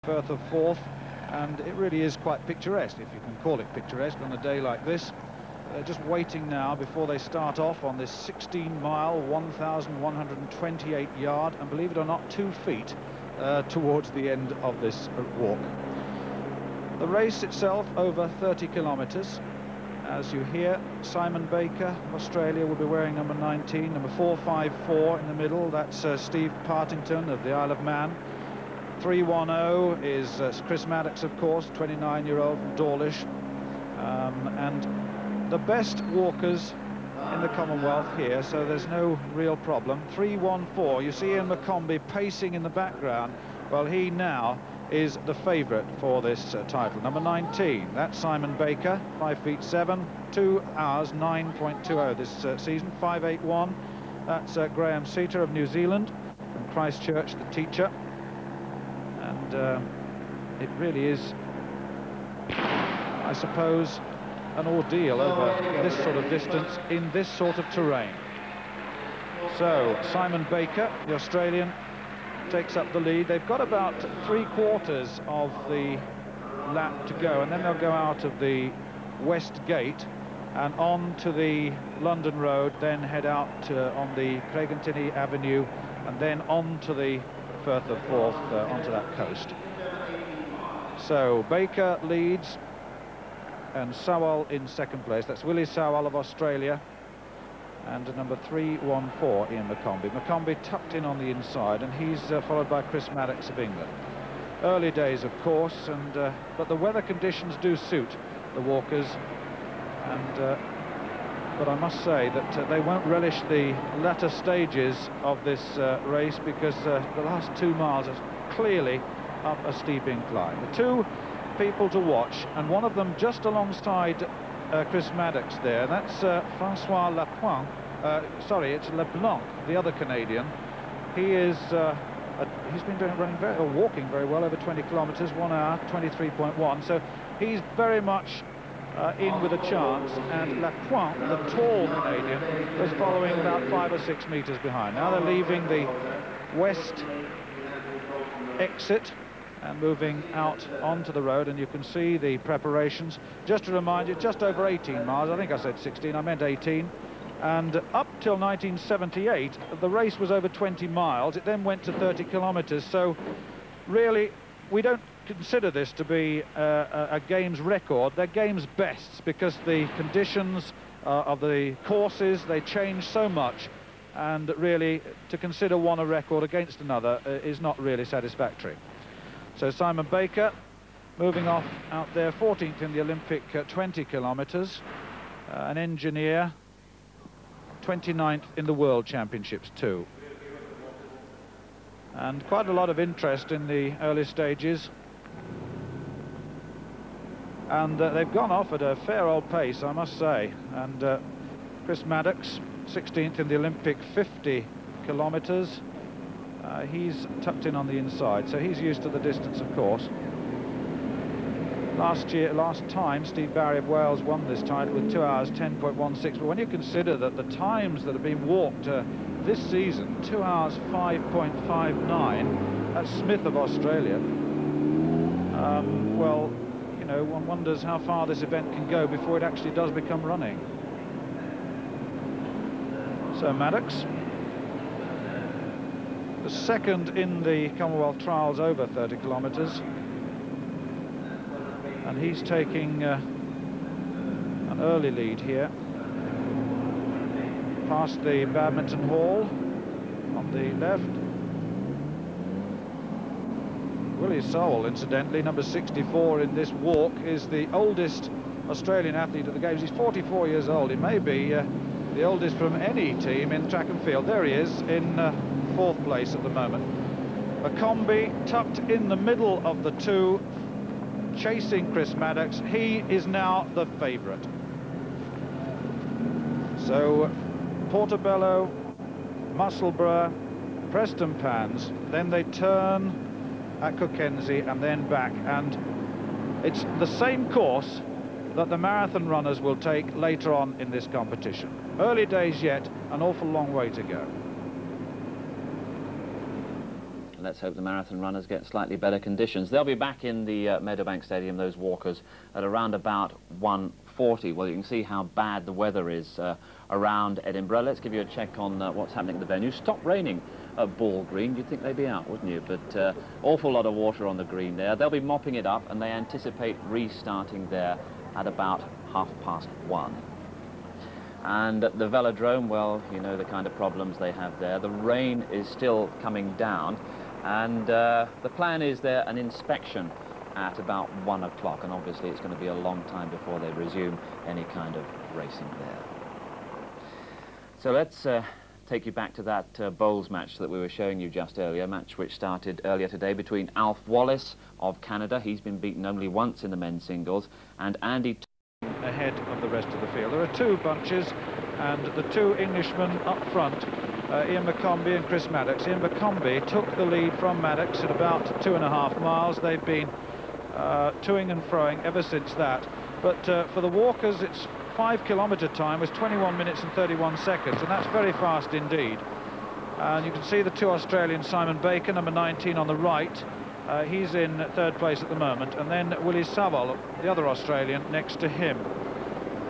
Firth of Forth, and it really is quite picturesque, if you can call it picturesque, on a day like this. They're just waiting now before they start off on this 16-mile, 1,128 yard, and believe it or not, 2 feet towards the end of this walk. The race itself over 30 kilometers. As you hear, Simon Baker of Australia will be wearing number 19, number 454 in the middle. That's Steve Partington of the Isle of Man. 310 is Chris Maddox, of course, 29-year-old from Dawlish. And the best walkers in the Commonwealth here, so there's no real problem. 314, you see Ian McCombie pacing in the background. Well, he now is the favourite for this title. Number 19, that's Simon Baker, 5 feet 7, 2 hours 9.20 this season. 581, that's Graham Seater of New Zealand, from Christchurch, the teacher. And it really is, I suppose, an ordeal over this sort of distance in this sort of terrain. So Simon Baker, the Australian, takes up the lead. They've got about 3/4 of the lap to go, and then they'll go out of the West Gate and on to the London Road, then head out on the Craigentinny Avenue, and then on to the Firth of Forth, onto that coast. So Baker leads, and Sowell in second place. That's Willie Sowell of Australia, and number 314, Ian McCombie. McCombie tucked in on the inside, and he's followed by Chris Maddox of England. Early days, of course, and but the weather conditions do suit the walkers, and but I must say that they won't relish the latter stages of this race, because the last 2 miles is clearly up a steep incline. The two people to watch, and one of them just alongside Chris Maddox there, that's Francois Lapointe. Sorry, it's LeBlanc, the other Canadian. He is he's been walking very well over 20 kilometers, 1 hour 23.1. So he's very much in with a chance, and Lapointe, the tall Canadian, is following about 5 or 6 meters behind. Now they're leaving the west exit and moving out onto the road, and you can see the preparations. Just to remind you, just over 18 miles. I think I said 16, I meant 18. And up till 1978, the race was over 20 miles. It then went to 30 kilometers. So really, we don't consider this to be a game's record. They're game's bests, because the conditions of the courses, they change so much, and really to consider one a record against another is not really satisfactory. So Simon Baker moving off out there, 14th in the Olympic 20 kilometers, an engineer, 29th in the World Championships too. And quite a lot of interest in the early stages, and they've gone off at a fair old pace, I must say. And Chris Maddox, 16th in the Olympic 50 kilometers. He's tucked in on the inside, so he's used to the distance, of course. Last time, Steve Barry of Wales won this title with 2 hours 10.16. But when you consider that the times that have been walked this season, 2 hours 5.59, that's Smith of Australia. Well, you know, one wonders how far this event can go before it actually does become running. So Maddox, the second in the Commonwealth trials over 30 kilometers, and he's taking an early lead here past the badminton hall on the left. Willie Sowell, incidentally, number 64 in this walk, is the oldest Australian athlete at the Games. He's 44 years old. He may be the oldest from any team in track and field. There he is in 4th place at the moment. McCombie tucked in the middle of the two, chasing Chris Maddox. He is now the favourite. So Portobello, Musselburgh, Preston Pans, then they turn at Cockenzie and then back, and it's the same course that the marathon runners will take later on in this competition. Early days yet, an awful long way to go. let's hope the marathon runners get slightly better conditions. They'll be back in the Meadowbank Stadium, those walkers, at around about 1:40. Well, you can see how bad the weather is around Edinburgh. Let's give you a check on what's happening at the venue. Stopped raining at Ball Green. You'd think they'd be out, wouldn't you? But awful lot of water on the green there. They'll be mopping it up, and they anticipate restarting there at about 1:30. And at the velodrome, well, you know the kind of problems they have there. The rain is still coming down, and the plan is there an inspection at about 1 o'clock, and obviously it's going to be a long time before they resume any kind of racing there. So let's take you back to that bowls match that we were showing you just earlier, a match which started earlier today between Alf Wallace of Canada. He's been beaten only once in the men's singles, and Andy ahead of the rest of the field. There are two bunches, and the two Englishmen up front, Ian McCombie and Chris Maddox. Ian McCombie took the lead from Maddox at about 2.5 miles. They've been toing and froing ever since that. But for the walkers, its 5-kilometre time was 21 minutes and 31 seconds, and that's very fast indeed. And you can see the two Australians, Simon Baker, number 19 on the right. He's in third place at the moment, and then Willie Saville, the other Australian, next to him.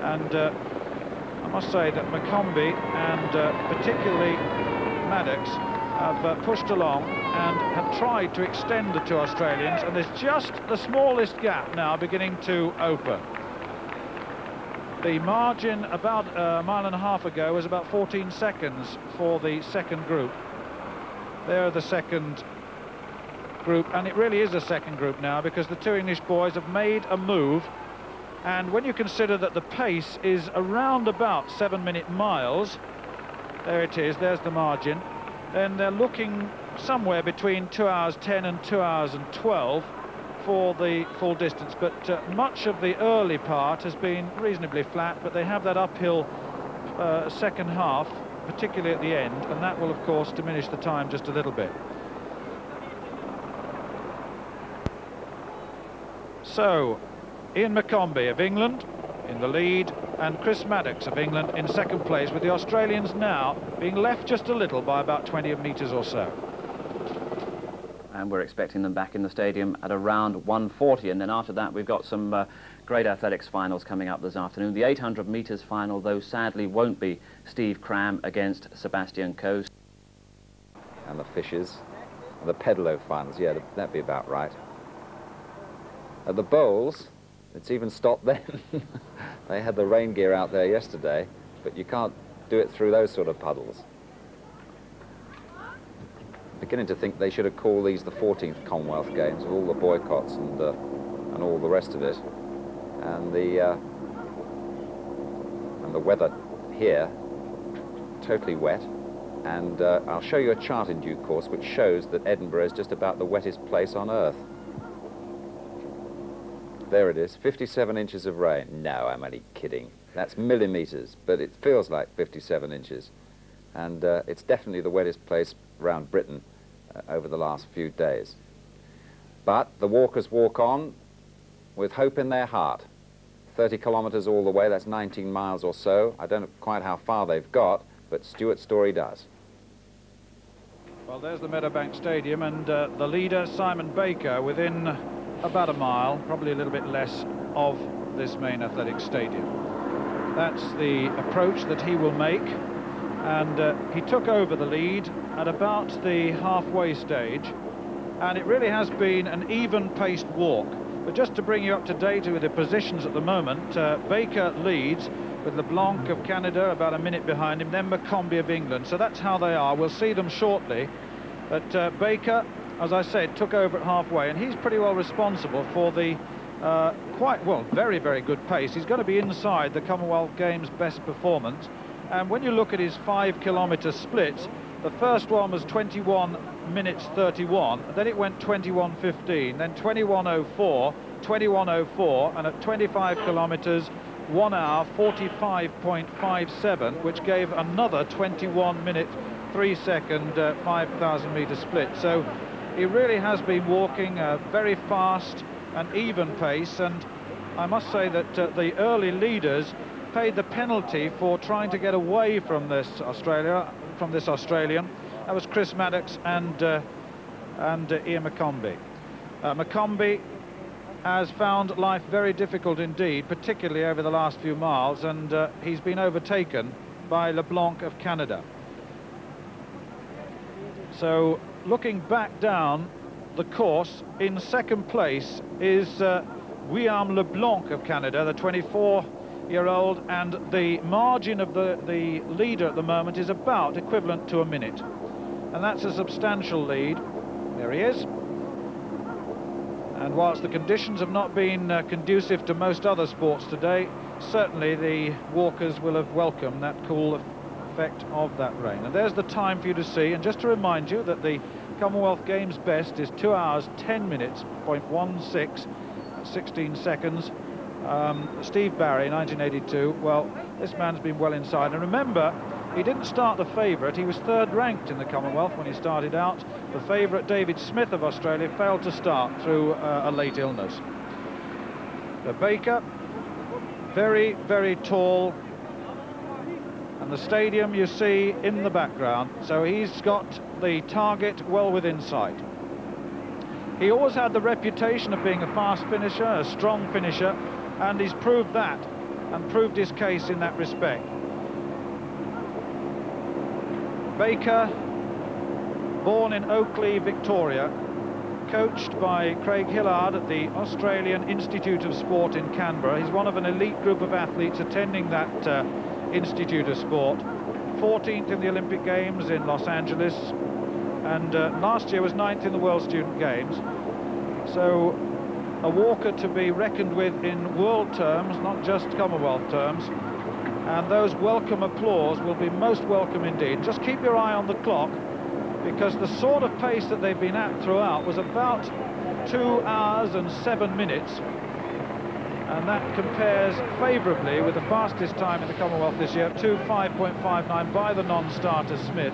And I must say that McCombie and particularly Maddox have pushed along and have tried to extend the two Australians, and there's just the smallest gap now beginning to open. The margin about a mile and a half ago was about 14 seconds for the second group. They're the second group, and it really is a second group now, because the two English boys have made a move, and when you consider that the pace is around about 7-minute miles, there it is, there's the margin, then they're looking somewhere between 2 hours 10 and 2 hours and 12 for the full distance. But much of the early part has been reasonably flat, but they have that uphill second half, particularly at the end, and that will of course diminish the time just a little bit. So, Ian McCombie of England in the lead, and Chris Maddox of England in second place, with the Australians now being left just a little by about 20 metres or so. And we're expecting them back in the stadium at around 1:40, and then after that we've got some great athletics finals coming up this afternoon. The 800 metres final, though, sadly won't be Steve Cram against Sebastian Coe. And the fishes, and the pedalo finals, yeah, that'd be about right. At the bowls, it's even stopped then. They had the rain gear out there yesterday, but you can't do it through those sort of puddles. Beginning to think they should have called these the 14th Commonwealth Games, with all the boycotts and all the rest of it. And the weather here, totally wet. And I'll show you a chart in due course which shows that Edinburgh is just about the wettest place on earth. There it is, 57 inches of rain. No, I'm only kidding. That's millimetres, but it feels like 57 inches. And it's definitely the wettest place around Britain over the last few days. But the walkers walk on with hope in their heart. 30 kilometres all the way, that's 19 miles or so. I don't know quite how far they've got, but Stuart Story does. Well, there's the Meadowbank Stadium, and the leader, Simon Baker, within about a mile, probably a little bit less, of this main athletic stadium. That's the approach that he will make, and he took over the lead at about the halfway stage, and it really has been an even-paced walk. But just to bring you up to date with the positions at the moment, Baker leads with LeBlanc of Canada about a minute behind him, then McCombie of England. So that's how they are. We'll see them shortly. But Baker, as I said, took over at halfway, and he's pretty well responsible for the very, very good pace. He's going to be inside the Commonwealth Games best performance. And when you look at his 5-kilometre splits, the first one was 21 minutes 31, then it went 21:15, then 21:04, 21:04, and at 25 kilometres, 1 hour 45.57, which gave another 21 minute 3 second 5,000 metre split. So he really has been walking a very fast and even pace, and I must say that the early leaders paid the penalty for trying to get away from this Australian. That was Chris Maddox and and Ian McCombie. McCombie has found life very difficult indeed, particularly over the last few miles, and he's been overtaken by LeBlanc of Canada. So, looking back down the course, in second place is Guillaume LeBlanc of Canada, the 24-year-old, and the margin of the leader at the moment is about equivalent to a minute. And that's a substantial lead. There he is. And whilst the conditions have not been conducive to most other sports today, certainly the walkers will have welcomed that cool effect of that rain. And there's the time for you to see. And just to remind you that the Commonwealth Games best is 2 hours 10 minutes, 0.16, 16 seconds. Steve Barry, 1982. Well, this man's been well inside. And remember, he didn't start the favourite. He was third ranked in the Commonwealth when he started out. The favourite, David Smith of Australia, failed to start through a late illness. The Baker, very, very tall. And the stadium you see in the background. So he's got the target well within sight. He always had the reputation of being a fast finisher, a strong finisher, and he's proved that, and proved his case in that respect. Baker, born in Oakley, Victoria, coached by Craig Hillard at the Australian Institute of Sport in Canberra. He's one of an elite group of athletes attending that Institute of Sport. 14th in the Olympic Games in Los Angeles, and last year was 9th in the World Student Games. So a walker to be reckoned with in world terms, not just Commonwealth terms. And those welcome applause will be most welcome indeed. Just keep your eye on the clock, because the sort of pace that they've been at throughout was about 2 hours and 7 minutes. And that compares favourably with the fastest time in the Commonwealth this year, 2:5.59 by the non-starter Smith.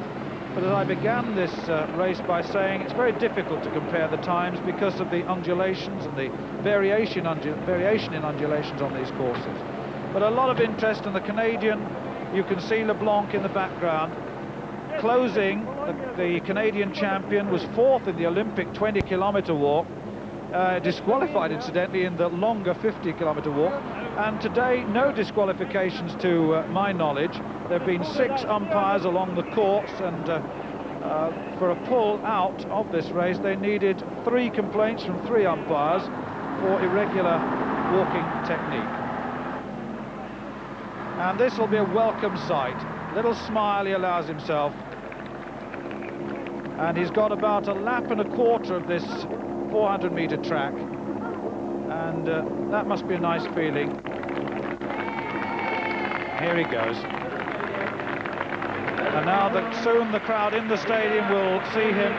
But as I began this race by saying, it's very difficult to compare the times because of the undulations and the variation in undulations on these courses. But a lot of interest in the Canadian. You can see LeBlanc in the background. Closing, the Canadian champion was 4th in the Olympic 20-kilometre walk, disqualified incidentally in the longer 50-kilometre walk. And today, no disqualifications to my knowledge. There have been 6 umpires along the course, and for a pull out of this race, they needed 3 complaints from 3 umpires for irregular walking technique. And this will be a welcome sight. Little smile he allows himself. And he's got about a lap and a quarter of this 400-metre track. And that must be a nice feeling. Here he goes. And now soon the crowd in the stadium will see him,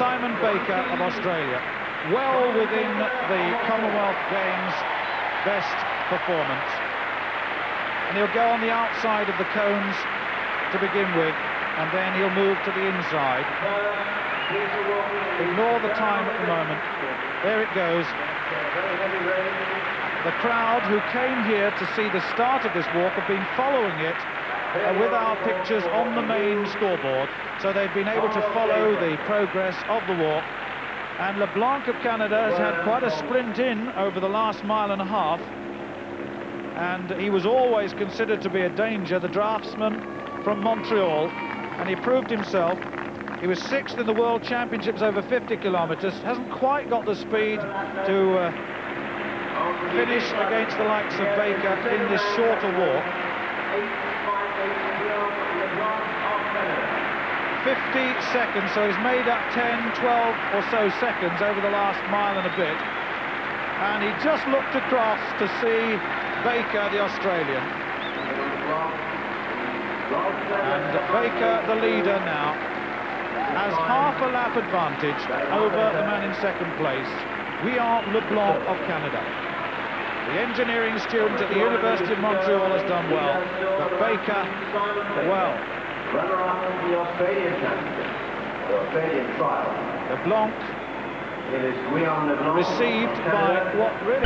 Simon Baker of Australia, well within the Commonwealth Games best performance. And he'll go on the outside of the cones to begin with, and then he'll move to the inside. Ignore the time at the moment. There it goes. The crowd who came here to see the start of this walk have been following it with our pictures on the main scoreboard, so they've been able to follow the progress of the walk. And LeBlanc of Canada has had quite a sprint in over the last mile and a half, and he was always considered to be a danger, the draftsman from Montreal, and he proved himself. He was 6th in the World Championships over 50 kilometres, hasn't quite got the speed to finish against the likes of Baker in this shorter walk. 50 seconds, so he's made up 10, 12 or so seconds over the last mile and a bit. And he just looked across to see Baker, the Australian. And Baker, the leader now, has half a lap advantage over the man in second place. We are LeBlanc of Canada. The engineering student at the University of Montreal has done well, but Baker, well. The Australian championship, the Australian trial. LeBlanc received by what really